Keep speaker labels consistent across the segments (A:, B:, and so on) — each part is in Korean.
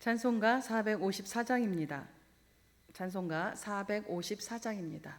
A: 찬송가 454장입니다. 찬송가 454장입니다.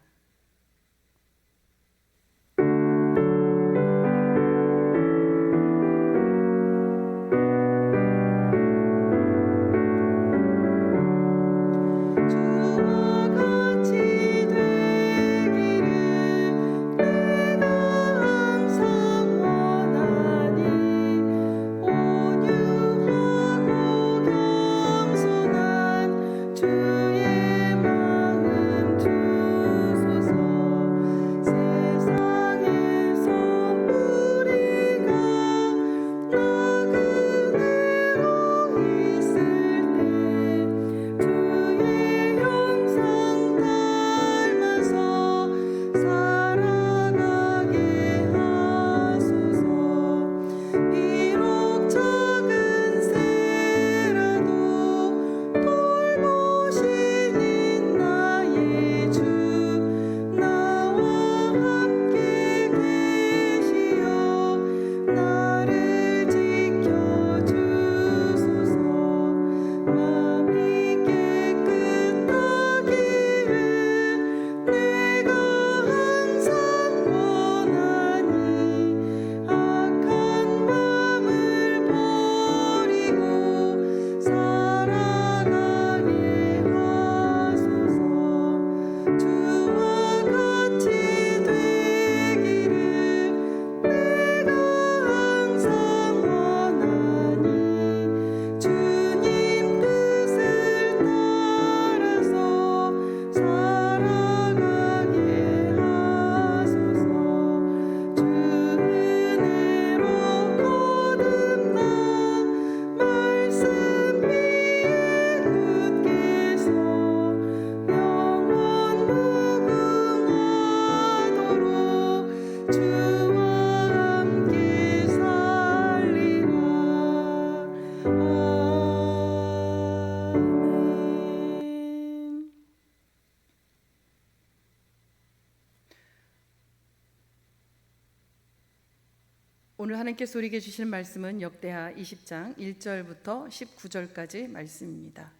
A: 오늘 하나님께서 우리에게 주실 말씀은 역대하 20장 1절부터 19절까지 말씀입니다.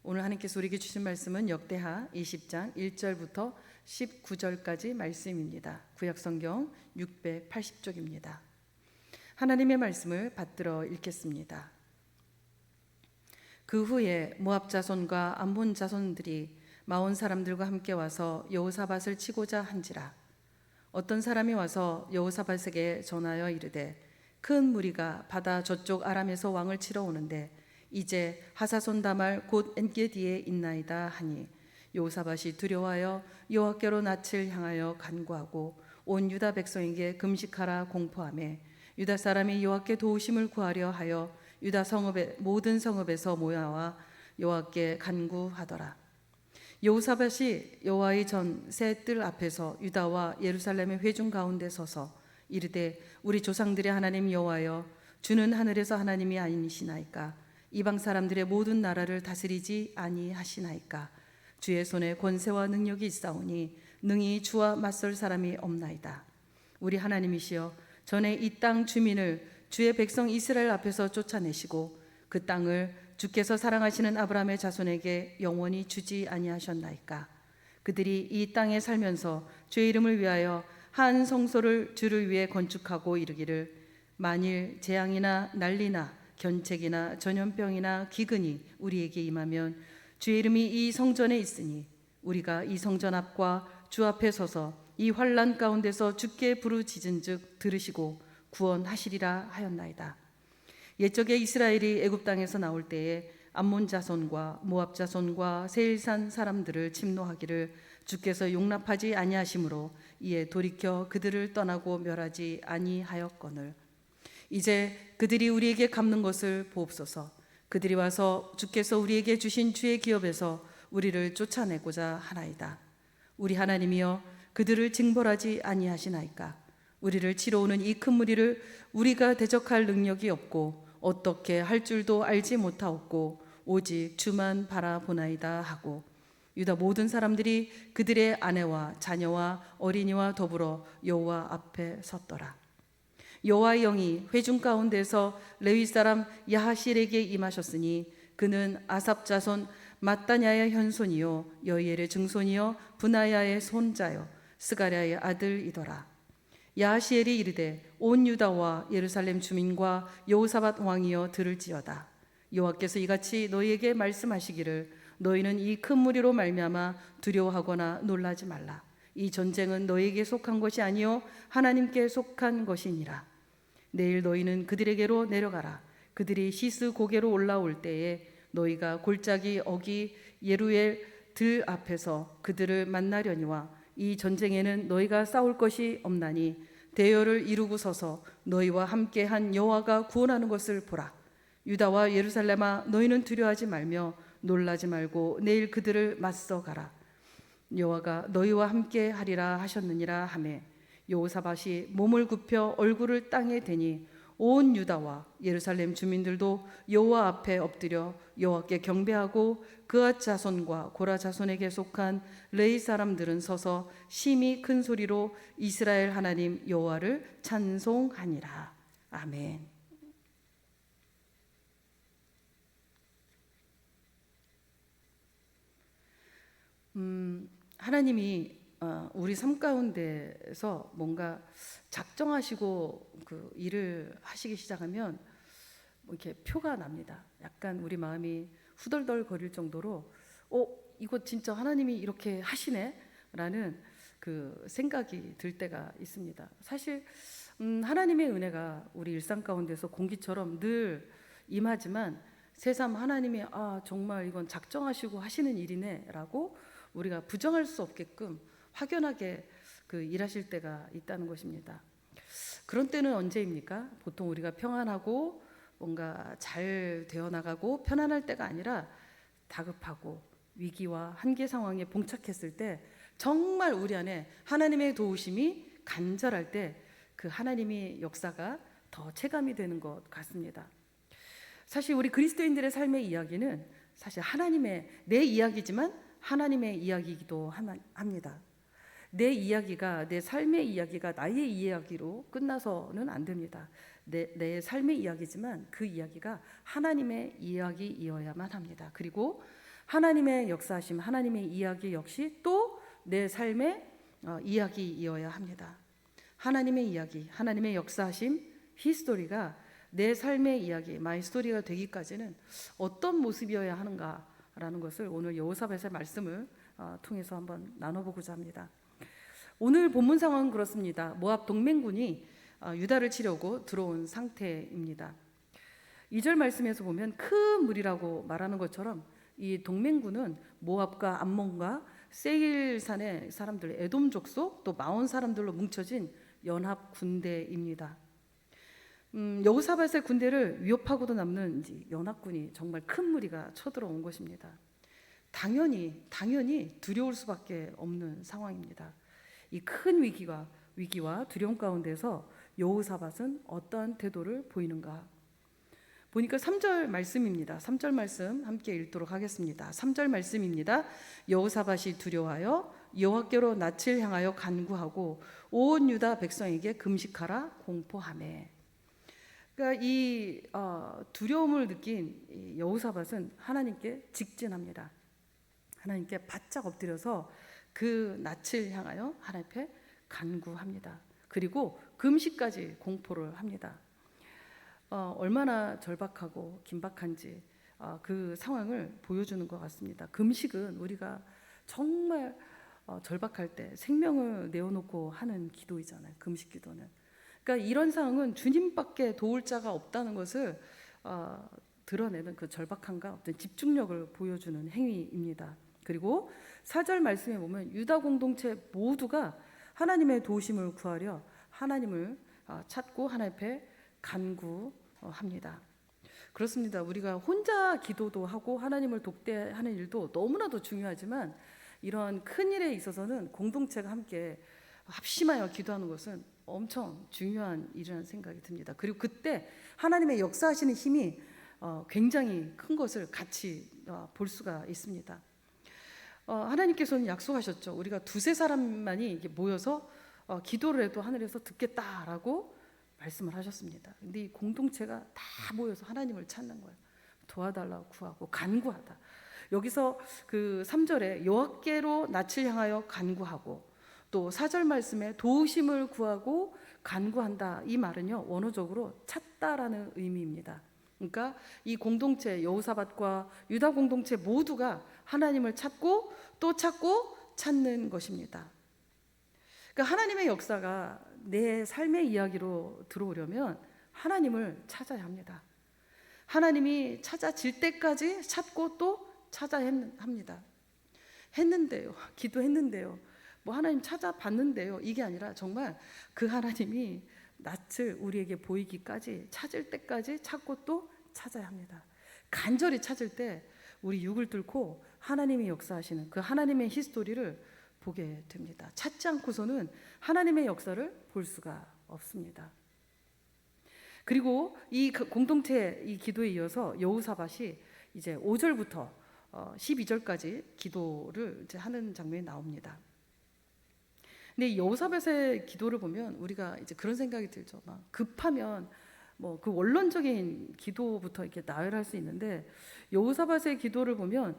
A: 오늘 하나님께서 우리에게 주신 말씀은 역대하 20장 1절부터 19절까지 말씀입니다. 구약성경 680쪽입니다. 하나님의 말씀을 받들어 읽겠습니다. 그 후에 모압 자손과 암몬 자손들이 마온 사람들과 함께 와서 여호사밧을 치고자 한지라. 어떤 사람이 와서 여호사밧에게 전하여 이르되 큰 무리가 바다 저쪽 아람에서 왕을 치러 오는데 이제 하사손 다말 곧 엔게디에 있나이다 하니 여호사밧이 두려워하여 여호와께로 낯을 향하여 간구하고 온 유다 백성에게 금식하라 공포하며 유다 사람이 여호와께 도우심을 구하려 하여 유다 성읍의 모든 성읍에서 모여와 여호와께 간구하더라. 여호사밧이 여호와의 전 새 뜰 앞에서 유다와 예루살렘의 회중 가운데 서서 이르되 우리 조상들의 하나님 여호와여 주는 하늘에서 하나님이 아니시나이까 이방 사람들의 모든 나라를 다스리지 아니하시나이까 주의 손에 권세와 능력이 있사오니 능히 주와 맞설 사람이 없나이다. 우리 하나님이시여 전에 이 땅 주민을 주의 백성 이스라엘 앞에서 쫓아내시고 그 땅을 주께서 사랑하시는 아브라함의 자손에게 영원히 주지 아니하셨나이까. 그들이 이 땅에 살면서 주의 이름을 위하여 한 성소를 주를 위해 건축하고 이르기를 만일 재앙이나 난리나 견책이나 전염병이나 기근이 우리에게 임하면 주의 이름이 이 성전에 있으니 우리가 이 성전 앞과 주 앞에 서서 이 환난 가운데서 주께 부르짖은즉 들으시고 구원하시리라 하였나이다. 옛적에 이스라엘이 애굽 땅에서 나올 때에 암몬 자손과 모압 자손과 세일산 사람들을 침노하기를 주께서 용납하지 아니하심으로 이에 돌이켜 그들을 떠나고 멸하지 아니하였거늘 이제 그들이 우리에게 갚는 것을 보옵소서. 그들이 와서 주께서 우리에게 주신 주의 기업에서 우리를 쫓아내고자 하나이다. 우리 하나님이여 그들을 징벌하지 아니하시나이까. 우리를 치러 오는 이 큰 무리를 우리가 대적할 능력이 없고 어떻게 할 줄도 알지 못하옵고 오직 주만 바라보나이다 하고 유다 모든 사람들이 그들의 아내와 자녀와 어린이와 더불어 여호와 앞에 섰더라. 여호와의 영이 회중 가운데서 레위 사람 야하실에게 임하셨으니 그는 아삽 자손 마따냐의 현손이요 여이엘의 증손이요 분하야의 손자요 스가랴의 아들이더라. 야하시엘이 이르되 온 유다와 예루살렘 주민과 여호사밧 왕이여 들을지어다. 여호와께서 이같이 너희에게 말씀하시기를 너희는 이 큰 무리로 말미암아 두려워하거나 놀라지 말라. 이 전쟁은 너희에게 속한 것이 아니요 하나님께 속한 것이니라. 내일 너희는 그들에게로 내려가라. 그들이 시스 고개로 올라올 때에 너희가 골짜기 어기 예루엘 들 앞에서 그들을 만나려니와 이 전쟁에는 너희가 싸울 것이 없나니 대열을 이루고 서서 너희와 함께한 여호와가 구원하는 것을 보라. 유다와 예루살렘아 너희는 두려워하지 말며 놀라지 말고 내일 그들을 맞서 가라. 여호와가 너희와 함께 하리라 하셨느니라 하매 여호사밧이 몸을 굽혀 얼굴을 땅에 대니 온 유다와 예루살렘 주민들도 여호와 앞에 엎드려 여호와께 경배하고 그앗 자손과 고라 자손에게 속한 레이 사람들은 서서 심히 큰 소리로 이스라엘 하나님 여호와를 찬송하니라. 아멘. 하나님이 우리 삶 가운데서 뭔가 작정하시고 그 일을 하시기 시작하면 뭐 이렇게 표가 납니다. 약간 우리 마음이 후덜덜 거릴 정도로 이거 진짜 하나님이 이렇게 하시네 라는 그 생각이 들 때가 있습니다. 사실 하나님의 은혜가 우리 일상 가운데서 공기처럼 늘 임하지만 새삼 하나님이 정말 이건 작정하시고 하시는 일이네 라고 우리가 부정할 수 없게끔 확연하게 그 일하실 때가 있다는 것입니다. 그런 때는 언제입니까? 보통 우리가 평안하고 뭔가 잘 되어 나가고 편안할 때가 아니라 다급하고 위기와 한계 상황에 봉착했을 때 정말 우리 안에 하나님의 도우심이 간절할 때 그 하나님의 역사가 더 체감이 되는 것 같습니다. 사실 우리 그리스도인들의 삶의 이야기는 사실 하나님의 내 이야기지만 하나님의 이야기이기도 합니다. 내 이야기가 내 삶의 이야기가 나의 이야기로 끝나서는 안 됩니다. 내 삶의 이야기지만 그 이야기가 하나님의 이야기이어야만 합니다. 그리고 하나님의 역사하심, 하나님의 이야기 역시 또 내 삶의 이야기이어야 합니다. 하나님의 이야기, 하나님의 역사하심, 히스토리가 내 삶의 이야기, 마이 스토리가 되기까지는 어떤 모습이어야 하는가라는 것을 오늘 여호사밧의 말씀을 통해서 한번 나눠보고자 합니다. 오늘 본문 상황은 그렇습니다. 모압 동맹군이 유다를 치려고 들어온 상태입니다. 2절 말씀에서 보면 큰 무리라고 말하는 것처럼 이 동맹군은 모압과 암몬과 세일산의 사람들, 에돔 족속 또 마온 사람들로 뭉쳐진 연합 군대입니다. 여호사밧의 군대를 위협하고도 남는 연합군이 정말 큰 무리가 쳐들어온 것입니다. 당연히 두려울 수밖에 없는 상황입니다. 이 큰 위기와 두려움 가운데서 여호사밧은 어떠한 태도를 보이는가? 보니까 3절 말씀입니다. 3절 말씀 함께 읽도록 하겠습니다. 3절 말씀입니다. 여호사밧이 두려워하여 여호와께로 낯을 향하여 간구하고 온 유다 백성에게 금식하라 공포하매. 그러니까 이 두려움을 느낀 여호사밧은 하나님께 직진합니다. 하나님께 바짝 엎드려서 그 낯을 향하여 하나님 앞에 간구합니다. 그리고 금식까지 공포를 합니다. 얼마나 절박하고 긴박한지 그 상황을 보여주는 것 같습니다. 금식은 우리가 정말 절박할 때 생명을 내어놓고 하는 기도이잖아요. 금식 기도는. 그러니까 이런 상황은 주님밖에 도울 자가 없다는 것을 드러내는 그 절박함과 어떤 집중력을 보여주는 행위입니다. 그리고 4절 말씀에 보면 유다 공동체 모두가 하나님의 도우심을 구하려 하나님을 찾고 하나님 앞에 간구합니다. 그렇습니다. 우리가 혼자 기도도 하고 하나님을 독대하는 일도 너무나도 중요하지만 이런 큰 일에 있어서는 공동체가 함께 합심하여 기도하는 것은 엄청 중요한 일이라는 생각이 듭니다. 그리고 그때 하나님의 역사하시는 힘이 굉장히 큰 것을 같이 볼 수가 있습니다. 하나님께서는 약속하셨죠. 우리가 두세 사람만이 모여서 기도를 해도 하늘에서 듣겠다라고 말씀을 하셨습니다. 근데 이 공동체가 다 모여서 하나님을 찾는 거예요. 도와달라고 구하고 간구하다. 여기서 그 3절에 여호와께로 낯을 향하여 간구하고 또 4절 말씀에 도우심을 구하고 간구한다. 이 말은요, 원어적으로 찾다라는 의미입니다. 그러니까 이 공동체, 여호사밧과 유다 공동체 모두가 하나님을 찾고 또 찾고 찾는 것입니다. 그러니까 하나님의 역사가 내 삶의 이야기로 들어오려면 하나님을 찾아야 합니다. 하나님이 찾아질 때까지 찾고 또 찾아야 합니다. 했는데요, 기도했는데요, 뭐 하나님 찾아봤는데요, 이게 아니라 정말 그 하나님이 낯을 우리에게 보이기까지, 찾을 때까지 찾고 또 찾아야 합니다. 간절히 찾을 때 우리 육을 뚫고 하나님이 역사하시는 그 하나님의 히스토리를 보게 됩니다. 찾지 않고서는 하나님의 역사를 볼 수가 없습니다. 그리고 이 공동체 이 기도에 이어서 여호사밧이 이제 5절부터 12절까지 기도를 이제 하는 장면이 나옵니다. 근데 여호사밧의 기도를 보면 우리가 이제 그런 생각이 들죠. 막 급하면 뭐 그 원론적인 기도부터 이렇게 나열할 수 있는데, 여호사밧의 기도를 보면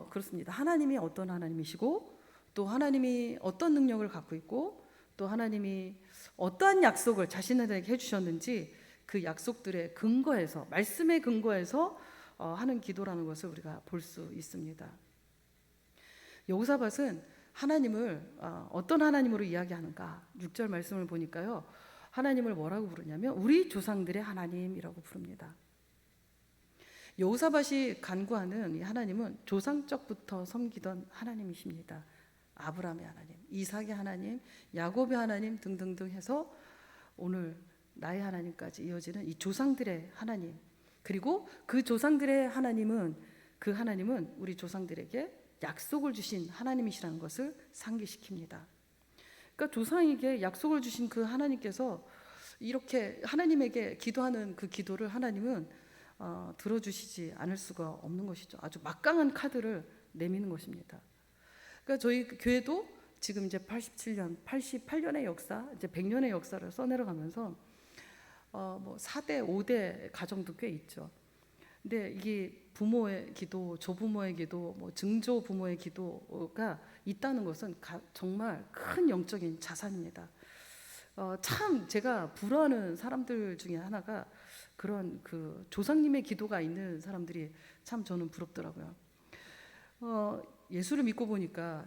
A: 그렇습니다. 하나님이 어떤 하나님이시고 또 하나님이 어떤 능력을 갖고 있고 또 하나님이 어떠한 약속을 자신에게 해주셨는지 그 약속들의 근거에서, 말씀의 근거에서 하는 기도라는 것을 우리가 볼 수 있습니다. 여호사밧은 하나님을 어떤 하나님으로 이야기하는가, 6절 말씀을 보니까요, 하나님을 뭐라고 부르냐면 우리 조상들의 하나님이라고 부릅니다. 여호사밧이 간구하는 이 하나님은 조상적부터 섬기던 하나님이십니다. 아브라함의 하나님, 이삭의 하나님, 야곱의 하나님 등등등 해서 오늘 나의 하나님까지 이어지는 이 조상들의 하나님, 그리고 그 조상들의 하나님은, 그 하나님은 우리 조상들에게 약속을 주신 하나님이시라는 것을 상기시킵니다. 그러니까 조상에게 약속을 주신 그 하나님께서 이렇게 하나님에게 기도하는 그 기도를 하나님은 들어주시지 않을 수가 없는 것이죠. 아주 막강한 카드를 내미는 것입니다. 그러니까 저희 교회도 지금 이제 87년, 88년의 역사, 이제 100년의 역사를 써내려가면서 뭐 4대, 5대 가정도 꽤 있죠. 근데 이게 부모의 기도, 조부모의 기도, 뭐 증조 부모의 기도가 있다는 것은 정말 큰 영적인 자산입니다. 참 제가 부러워하는 사람들 중에 하나가 그런 그 조상님의 기도가 있는 사람들이 참 저는 부럽더라고요. 예수를 믿고 보니까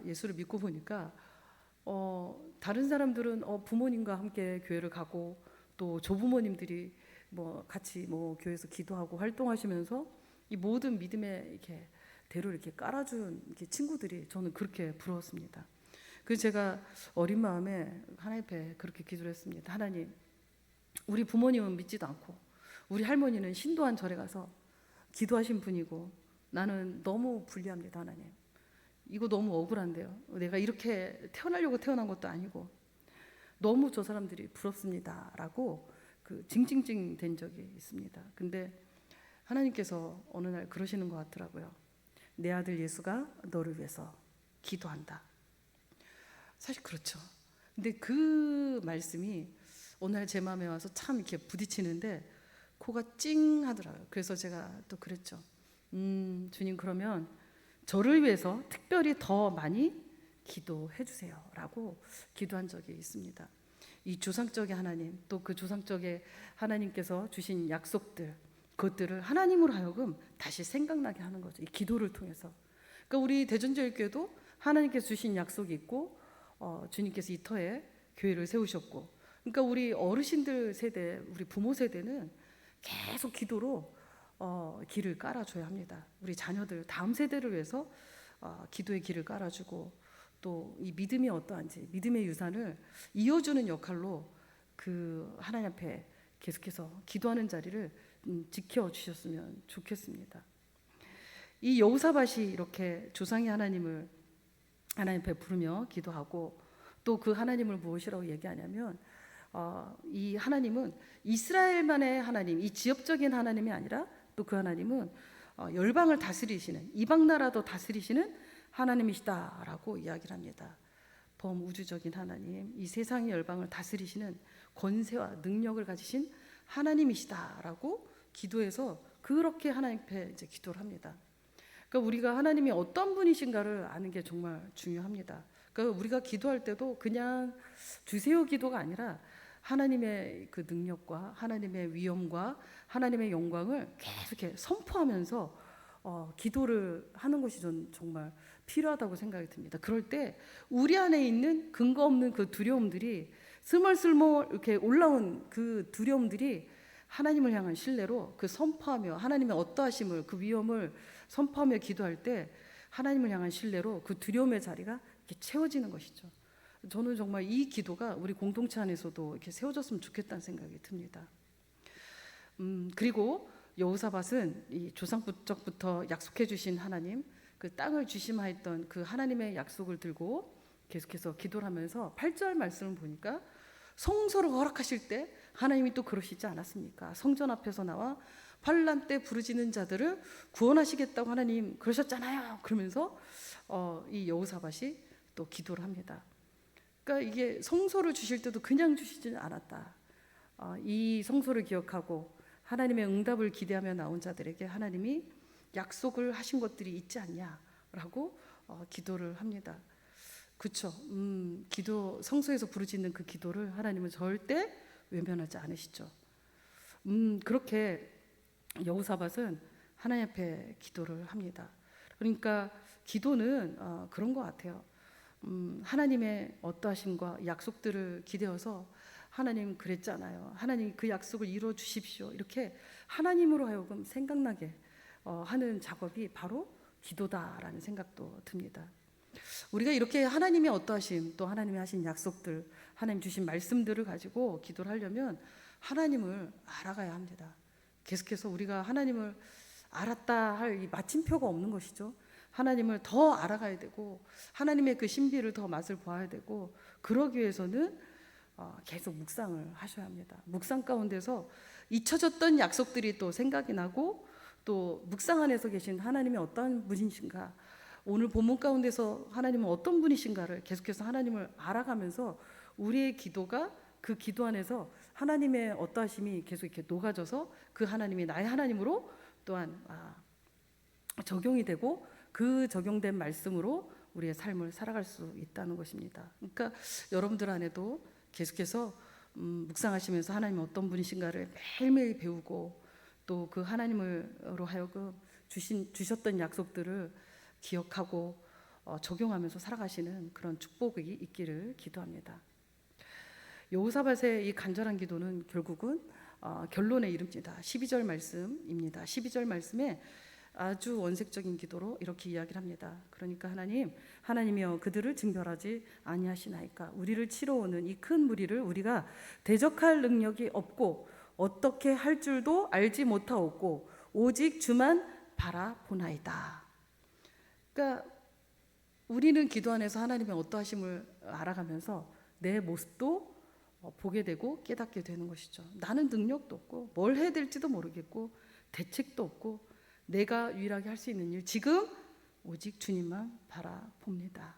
A: 다른 사람들은 부모님과 함께 교회를 가고 또 조부모님들이 뭐 같이 뭐 교회에서 기도하고 활동하시면서 이 모든 믿음의 이렇게 대로를 이렇게 깔아준 이렇게 친구들이 저는 그렇게 부러웠습니다. 그래서 제가 어린 마음에 하나님 앞에 그렇게 기도를 했습니다. 하나님, 우리 부모님은 믿지도 않고 우리 할머니는 신도한 절에 가서 기도하신 분이고 나는 너무 불리합니다. 하나님, 이거 너무 억울한데요. 내가 이렇게 태어나려고 태어난 것도 아니고 너무 저 사람들이 부럽습니다 라고 그 징징징 된 적이 있습니다. 근데 하나님께서 어느 날 그러시는 것 같더라고요. 내 아들 예수가 너를 위해서 기도한다. 사실 그렇죠. 근데 그 말씀이 어느 날 제 마음에 와서 참 이렇게 부딪히는데 코가 찡 하더라고요. 그래서 제가 또 그랬죠. 주님, 그러면 저를 위해서 특별히 더 많이 기도해 주세요 라고 기도한 적이 있습니다. 이 조상적인 하나님, 또 그 조상적인 하나님께서 주신 약속들, 그것들을 하나님으로 하여금 다시 생각나게 하는 거죠. 이 기도를 통해서. 그러니까 우리 대전제일교회도 하나님께서 주신 약속이 있고 주님께서 이 터에 교회를 세우셨고, 그러니까 우리 어르신들 세대, 우리 부모 세대는 계속 기도로 길을 깔아줘야 합니다. 우리 자녀들, 다음 세대를 위해서 기도의 길을 깔아주고 또 이 믿음이 어떠한지 믿음의 유산을 이어주는 역할로 그 하나님 앞에 계속해서 기도하는 자리를 지켜주셨으면 좋겠습니다. 이 여호사밧이 이렇게 조상의 하나님을 하나님 앞에 부르며 기도하고 또 그 하나님을 무엇이라고 얘기하냐면 이 하나님은 이스라엘만의 하나님, 이 지역적인 하나님이 아니라 또 그 하나님은 열방을 다스리시는, 이방 나라도 다스리시는 하나님이시다라고 이야기를 합니다. 범우주적인 하나님, 이 세상의 열방을 다스리시는 권세와 능력을 가지신 하나님이시다라고 기도해서 그렇게 하나님 앞에 이제 기도를 합니다. 그러니까 우리가 하나님이 어떤 분이신가를 아는 게 정말 중요합니다. 그러니까 우리가 기도할 때도 그냥 주세요 기도가 아니라 하나님의 그 능력과 하나님의 위엄과 하나님의 영광을 계속 선포하면서 기도를 하는 것이 전 정말 필요하다고 생각이 듭니다. 그럴 때 우리 안에 있는 근거 없는 그 두려움들이 스멀스멀 이렇게 올라온 그 두려움들이 하나님을 향한 신뢰로 그 선포하며 하나님의 어떠하심을 그 위엄을 선포하며 기도할 때 하나님을 향한 신뢰로 그 두려움의 자리가 이렇게 채워지는 것이죠. 저는 정말 이 기도가 우리 공동체 안에서도 이렇게 세워졌으면 좋겠다는 생각이 듭니다. 그리고 여호사밧은 이 조상부터 약속해 주신 하나님, 그 땅을 주심하였던 그 하나님의 약속을 들고 계속해서 기도를 하면서 8절 말씀을 보니까 성소를 허락하실 때 하나님이 또 그러시지 않았습니까? 성전 앞에서 나와 환난 때 부르짖는 자들을 구원하시겠다고 하나님 그러셨잖아요. 그러면서 이 여호사밧이 또 기도를 합니다. 그러니까 이게 성소를 주실 때도 그냥 주시지 않았다. 이 성소를 기억하고 하나님의 응답을 기대하며 나온 자들에게 하나님이 약속을 하신 것들이 있지 않냐라고 기도를 합니다. 그렇죠. 기도 성소에서 부르짖는 그 기도를 하나님은 절대 외면하지 않으시죠. 그렇게 여호사밧은 하나님 앞에 기도를 합니다. 그러니까 기도는 그런 것 같아요. 하나님의 어떠하심과 약속들을 기대어서 하나님 그랬잖아요. 하나님 그 약속을 이루어 주십시오. 이렇게 하나님으로 하여금 생각나게 하는 작업이 바로 기도다라는 생각도 듭니다. 우리가 이렇게 하나님의 어떠하심 또 하나님이 하신 약속들 하나님 주신 말씀들을 가지고 기도를 하려면 하나님을 알아가야 합니다. 계속해서 우리가 하나님을 알았다 할 이 마침표가 없는 것이죠. 하나님을 더 알아가야 되고 하나님의 그 신비를 더 맛을 보아야 되고 그러기 위해서는 계속 묵상을 하셔야 합니다. 묵상 가운데서 잊혀졌던 약속들이 또 생각이 나고 또 묵상 안에서 계신 하나님이 어떤 분이신가 오늘 본문 가운데서 하나님은 어떤 분이신가를 계속해서 하나님을 알아가면서 우리의 기도가 그 기도 안에서 하나님의 어떠하심이 계속 이렇게 녹아져서 그 하나님이 나의 하나님으로 또한 적용이 되고 그 적용된 말씀으로 우리의 삶을 살아갈 수 있다는 것입니다. 그러니까 여러분들 안에도 계속해서 묵상하시면서 하나님이 어떤 분이신가를 매일매일 배우고 또 그 하나님으로 하여금 주셨던 약속들을 기억하고 적용하면서 살아가시는 그런 축복이 있기를 기도합니다. 여호사밧의 이 간절한 기도는 결국은 결론에 이릅니다. 12절 말씀입니다. 12절 말씀에 아주 원색적인 기도로 이렇게 이야기를 합니다. 그러니까 하나님이여 그들을 징벌하지 아니하시나이까 우리를 치러 오는 이 큰 무리를 우리가 대적할 능력이 없고 어떻게 할 줄도 알지 못하옵고 오직 주만 바라보나이다. 그러니까 우리는 기도 안에서 하나님의 어떠하심을 알아가면서 내 모습도 보게 되고 깨닫게 되는 것이죠. 나는 능력도 없고 뭘 해야 될지도 모르겠고 대책도 없고 내가 유일하게 할 수 있는 일 지금 오직 주님만 바라봅니다.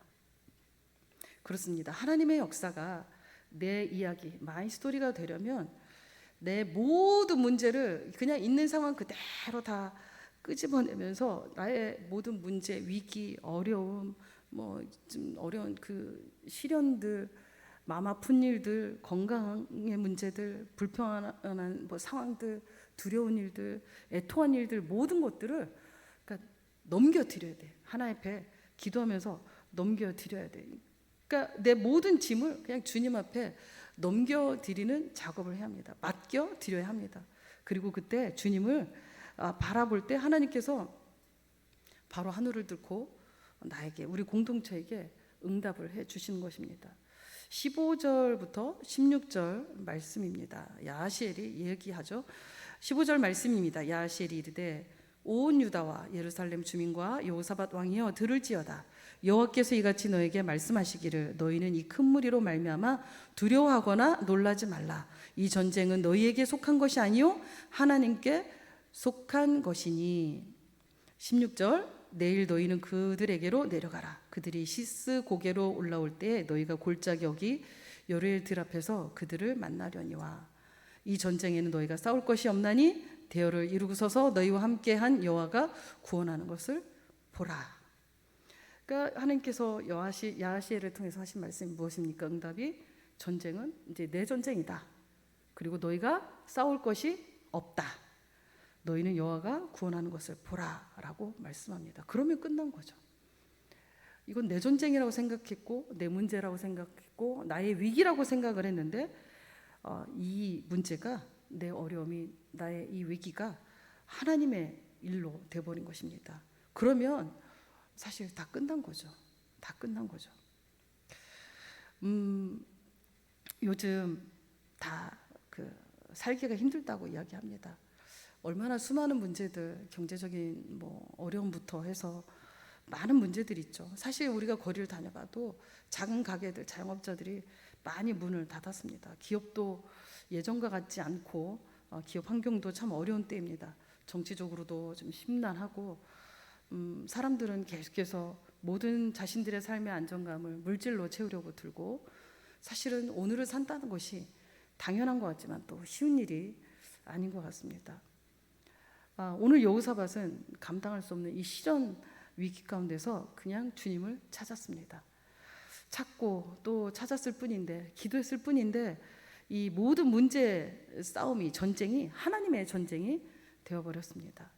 A: 그렇습니다. 하나님의 역사가 내 이야기, 마이 스토리가 되려면 내 모든 문제를 그냥 있는 상황 그대로 다 끄집어내면서 나의 모든 문제, 위기, 어려움, 좀 어려운 그 시련들, 마음 아픈 일들, 건강의 문제들, 불편한 상황들, 두려운 일들, 애통한 일들 모든 것들을 그러니까 넘겨드려야 돼. 하나님 앞에 기도하면서 넘겨드려야 돼. 그러니까 내 모든 짐을 그냥 주님 앞에 넘겨드리는 작업을 해야 합니다. 맡겨드려야 합니다. 그리고 그때 주님을 바라볼 때 하나님께서 바로 하늘을 뚫고 나에게 우리 공동체에게 응답을 해 주시는 것입니다. 15절부터 16절 말씀입니다. 야하시엘이 얘기하죠. 15절 말씀입니다. 야하시엘이 이르되 온 유다와 예루살렘 주민과 여호사밧 왕이여 들을지어다. 여호와께서 이같이 너에게 말씀하시기를 너희는 이 큰 무리로 말미암아 두려워하거나 놀라지 말라. 이 전쟁은 너희에게 속한 것이 아니요 하나님께 속한 것이니. 16절 내일 너희는 그들에게로 내려가라. 그들이 시스 고개로 올라올 때 너희가 골짜기 여기 여레일 들 앞에서 그들을 만나려니와. 이 전쟁에는 너희가 싸울 것이 없나니 대열을 이루고서서 너희와 함께한 여호와가 구원하는 것을 보라. 그러니까 하나님께서 야하시엘을 통해서 하신 말씀이 무엇입니까? 응답이 전쟁은 이제 내 전쟁이다. 그리고 너희가 싸울 것이 없다. 너희는 여호와가 구원하는 것을 보라라고 말씀합니다. 그러면 끝난 거죠. 이건 내 전쟁이라고 생각했고 내 문제라고 생각했고 나의 위기라고 생각을 했는데 이 문제가 내 어려움이 나의 이 위기가 하나님의 일로 돼버린 것입니다. 그러면 사실 다 끝난 거죠. 다 끝난 거죠. 요즘 다 살기가 힘들다고 이야기합니다. 얼마나 수많은 문제들, 경제적인 어려움부터 해서 많은 문제들이 있죠. 사실 우리가 거리를 다녀봐도 작은 가게들, 자영업자들이 많이 문을 닫았습니다. 기업도 예전과 같지 않고 기업 환경도 참 어려운 때입니다. 정치적으로도 좀 심란하고 사람들은 계속해서 모든 자신들의 삶의 안정감을 물질로 채우려고 들고 사실은 오늘을 산다는 것이 당연한 것 같지만 또 쉬운 일이 아닌 것 같습니다. 오늘 여호사밧은 감당할 수 없는 이 시련 위기 가운데서 그냥 주님을 찾았습니다. 찾고 또 찾았을 뿐인데 기도했을 뿐인데 이 모든 문제 싸움이 전쟁이 하나님의 전쟁이 되어버렸습니다.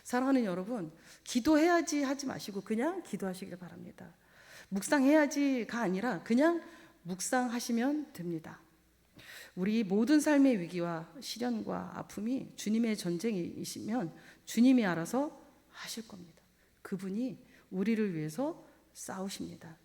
A: 사랑하는 여러분, 기도해야지 하지 마시고 그냥 기도하시길 바랍니다. 묵상해야지가 아니라 그냥 묵상하시면 됩니다. 우리 모든 삶의 위기와 시련과 아픔이 주님의 전쟁이시면 주님이 알아서 하실 겁니다. 그분이 우리를 위해서 싸우십니다.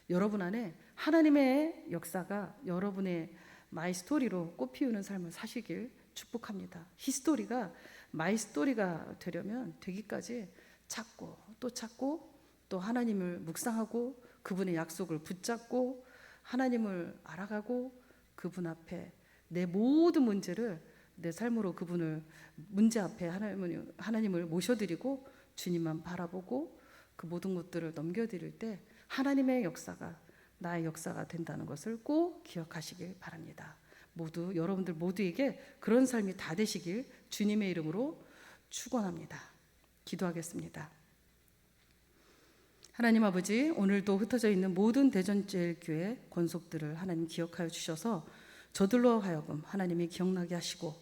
A: 여러분 안에 하나님의 역사가 여러분의 마이 스토리로 꽃피우는 삶을 사시길 축복합니다. 히스토리가 마이 스토리가 되려면 되기까지 찾고 또 하나님을 묵상하고 그분의 약속을 붙잡고 하나님을 알아가고 그분 앞에 내 모든 문제를 내 삶으로 그분을 문제 앞에 하나님을 모셔드리고 주님만 바라보고 그 모든 것들을 넘겨드릴 때 하나님의 역사가 나의 역사가 된다는 것을 꼭 기억하시길 바랍니다. 여러분들 모두에게 그런 삶이 다 되시길 주님의 이름으로 축원합니다. 기도하겠습니다. 하나님 아버지, 오늘도 흩어져 있는 모든 대전제일교회 권속들을 하나님 기억하여 주셔서 저들로 하여금 하나님이 기억나게 하시고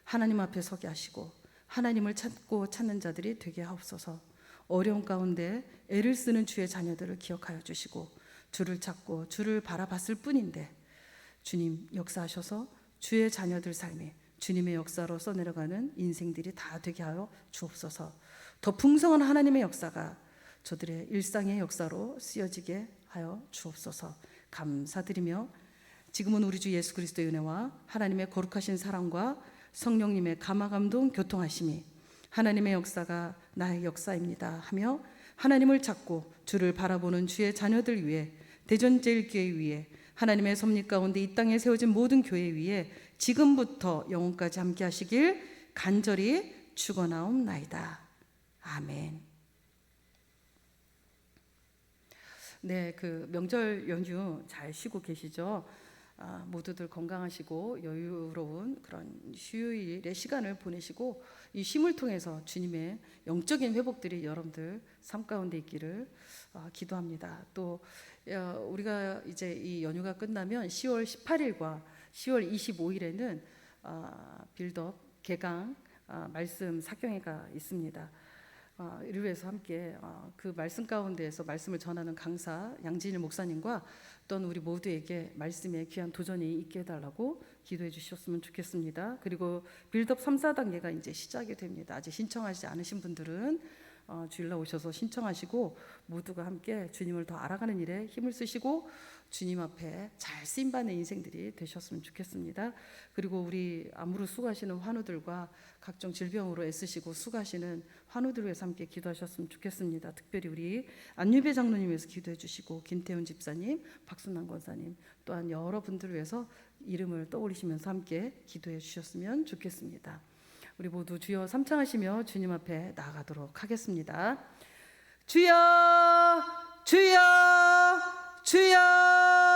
A: 하나님 앞에 서게 하시고 하나님을 찾고 찾는 자들이 되게 하옵소서. 어려운 가운데 애를 쓰는 주의 자녀들을 기억하여 주시고 주를 찾고 주를 바라봤을 뿐인데 주님 역사하셔서 주의 자녀들 삶에 주님의 역사로 써내려가는 인생들이 다 되게 하여 주옵소서. 더 풍성한 하나님의 역사가 저들의 일상의 역사로 쓰여지게 하여 주옵소서. 감사드리며 지금은 우리 주 예수 그리스도의 은혜와 하나님의 거룩하신 사랑과 성령님의 감화감동 교통하심이 하나님의 역사가 나의 역사입니다 하며 하나님을 찾고 주를 바라보는 주의 자녀들 위해 대전제일교회 위에 하나님의 섭리 가운데 이 땅에 세워진 모든 교회 위에 지금부터 영원까지 함께 하시길 간절히 축원하옵나이다. 아멘. 네, 명절 연휴 잘 쉬고 계시죠? 모두들 건강하시고 여유로운 그런 휴일의 시간을 보내시고 이 쉼을 통해서 주님의 영적인 회복들이 여러분들 삶 가운데 있기를 기도합니다. 또 우리가 이제 이 연휴가 끝나면 10월 18일과 10월 25일에는 빌드업 개강 말씀 사경회가 있습니다. 이를 위해서 함께 그 말씀 가운데에서 말씀을 전하는 강사 양진일 목사님과 또는 우리 모두에게 말씀의 귀한 도전이 있게 해달라고 기도해 주셨으면 좋겠습니다. 그리고 빌드업 3, 4단계가 이제 시작이 됩니다. 아직 신청하지 않으신 분들은 주일날 오셔서 신청하시고 모두가 함께 주님을 더 알아가는 일에 힘을 쓰시고 주님 앞에 잘 쓰임받는 인생들이 되셨으면 좋겠습니다. 그리고 우리 안무로 수고하시는 환우들과 각종 질병으로 애쓰시고 수고하시는 환우들을 위해서 함께 기도하셨으면 좋겠습니다. 특별히 우리 안유배 장로님 위해서 기도해 주시고 김태훈 집사님, 박순남 권사님 또한 여러분들을 위해서 이름을 떠올리시면서 함께 기도해 주셨으면 좋겠습니다. 우리 모두 주여 삼창하시며 주님 앞에 나아가도록 하겠습니다. 주여 주여 주여